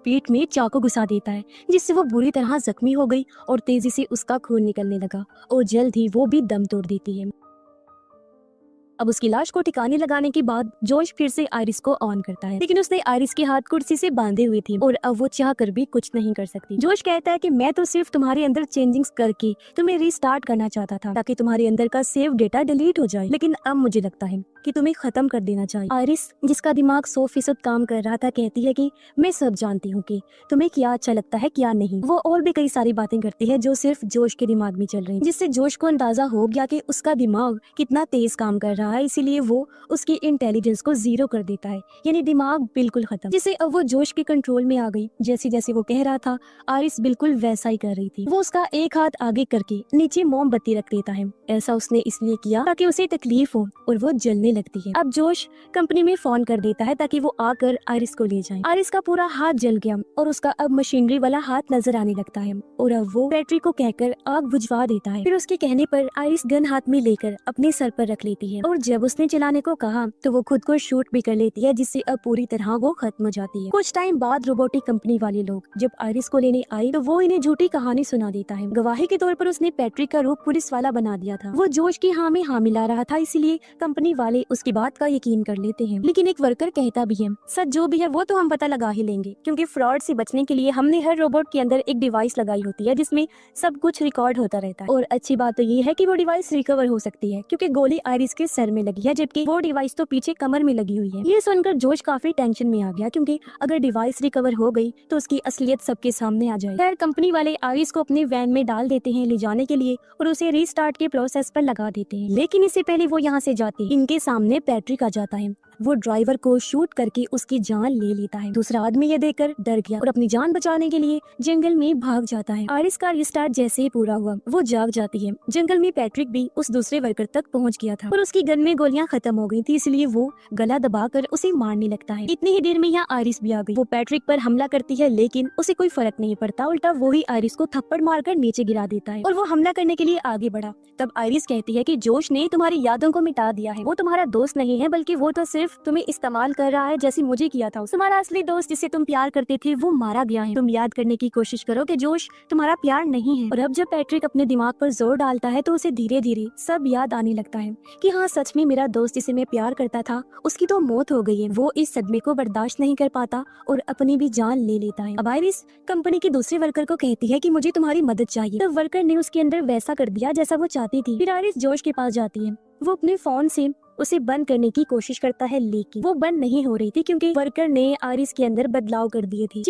पीठ में चाकू घुसा देता है, जिससे वो बुरी तरह जख्मी हो गई और तेजी से उसका खून निकलने लगा और जल्द ही वो भी दम तोड़ देती है। अब उसकी लाश को ठिकाने लगाने के बाद जोश फिर से आयरिस को ऑन करता है, लेकिन उसने आयरिस के हाथ कुर्सी से बांधे हुए थे और अब वो चाह कर भी कुछ नहीं कर सकती। जोश कहता है कि मैं तो सिर्फ तुम्हारे अंदर चेंजिंग्स करके तुम्हें रीस्टार्ट करना चाहता था ताकि तुम्हारे अंदर का सेव डेटा डिलीट हो जाए, लेकिन अब मुझे लगता है कि तुम्हें खत्म कर देना चाहिए। आयरिस, जिसका दिमाग 100% काम कर रहा था, कहती है कि मैं सब जानती हूँ कि तुम्हें क्या अच्छा लगता है क्या नहीं। वो और भी कई सारी बातें करती है जो सिर्फ जोश के दिमाग में चल रही, जिससे जोश को अंदाजा हो गया कि उसका दिमाग कितना तेज काम कर रहा है, इसीलिए वो उसकी इंटेलिजेंस को 0 कर देता है, यानी दिमाग बिल्कुल खत्म। जिससे अब वो जोश के कंट्रोल में आ गई। जैसे जैसे वो कह रहा था, आयरिस बिल्कुल वैसा ही कर रही थी। वो उसका एक हाथ आगे करके नीचे मोमबत्ती रख देता है। ऐसा उसने इसलिए किया ताकि उसे तकलीफ हो और वो जलने लगती है। अब जोश कंपनी में फोन कर देता है ताकि वो आकर आयरिस को ले जाए। आयरिस का पूरा हाथ जल गया और उसका अब मशीनरी वाला हाथ नजर आने लगता है और अब वो बैटरी को कहकर आग बुझवा देता है। फिर उसके कहने पर आयरिस गन हाथ में लेकर अपने सर पर रख लेती है और जब उसने चलाने को कहा तो वो खुद को शूट भी कर लेती है, जिससे अब पूरी तरह वो खत्म हो जाती है। कुछ टाइम बाद रोबोटिक कंपनी वाले लोग जब आयरिस को लेने आए तो वो इन्हें झूठी कहानी सुना देता है। गवाही के तौर पर उसने पैट्रिक का रूप पुलिस वाला बना दिया था। वो जोश की हाँ में हाँ मिला रहा था, इसीलिए कंपनी वाले उसकी बात का यकीन कर लेते हैं। लेकिन एक वर्कर कहता भी है, सच जो भी है वो तो हम पता लगा ही लेंगे, क्योंकि फ्रॉड से बचने के लिए हमने हर रोबोट के अंदर एक डिवाइस लगाई होती है जिसमें सब कुछ रिकॉर्ड होता रहता है। और अच्छी बात तो ये है कि वो डिवाइस रिकवर हो सकती है, क्योंकि गोली आयरिस के सर में लगी है, जबकि वो डिवाइस तो पीछे कमर में लगी हुई है। ये सुनकर जोश काफी टेंशन में आ गया, क्योंकि अगर डिवाइस रिकवर हो गई तो उसकी असलियत सबके सामने आ जाए। खैर कंपनी वाले आयरिस को अपने वैन में डाल देते हैं ले जाने के लिए और उसे रीस्टार्ट के प्रोसेस पर लगा देते हैं। लेकिन इससे पहले वो यहाँ से जाते हैं, इनके सामने पैट्रिक आ जाता है। वो ड्राइवर को शूट करके उसकी जान ले लेता है। दूसरा आदमी ये देखकर डर गया और अपनी जान बचाने के लिए जंगल में भाग जाता है। आयरिस का रिस्टार्ट जैसे ही पूरा हुआ वो जाग जाती है। जंगल में पैट्रिक भी उस दूसरे वर्कर तक पहुंच गया था और उसकी गन में गोलियां खत्म हो गई थी, इसलिए वो गला दबाकर उसे मारने लगता है। इतनी ही देर में यहाँ आयरिस भी आ गई। वो पैट्रिक पर हमला करती है, लेकिन उसे कोई फर्क नहीं पड़ता, उल्टा वो ही आयरिस को थप्पड़ मारकर नीचे गिरा देता है और वो हमला करने के लिए आगे बढ़ा। तब आयरिस कहती है कि जोश ने तुम्हारी यादों को मिटा दिया है, वो तुम्हारा दोस्त नहीं है, बल्कि वो तो सिर्फ तुम्हें इस्तेमाल कर रहा है जैसे मुझे किया था। तुम्हारा असली दोस्त जिसे तुम प्यार करते थे वो मारा गया है। तुम याद करने की कोशिश करो कि जोश तुम्हारा प्यार नहीं है। और अब जब पैट्रिक अपने दिमाग पर जोर डालता है तो उसे धीरे धीरे सब याद आने लगता है कि हाँ सच में मेरा दोस्त जिसे मैं प्यार करता था उसकी तो मौत हो गई है। वो इस सदमे को बर्दाश्त नहीं कर पाता और अपनी भी जान ले लेता है। अब आयरिस कंपनी के दूसरे वर्कर को कहती है कि मुझे तुम्हारी मदद चाहिए। तो वर्कर ने उसके अंदर वैसा कर दिया जैसा वो चाहती थी। फिर आयरिस जोश के पास जाती है। वो अपने फोन से उसे बंद करने की कोशिश करता है, लेकिन वो बंद नहीं हो रही थी, क्योंकि वर्कर ने आयरिस के अंदर बदलाव कर दिए थे।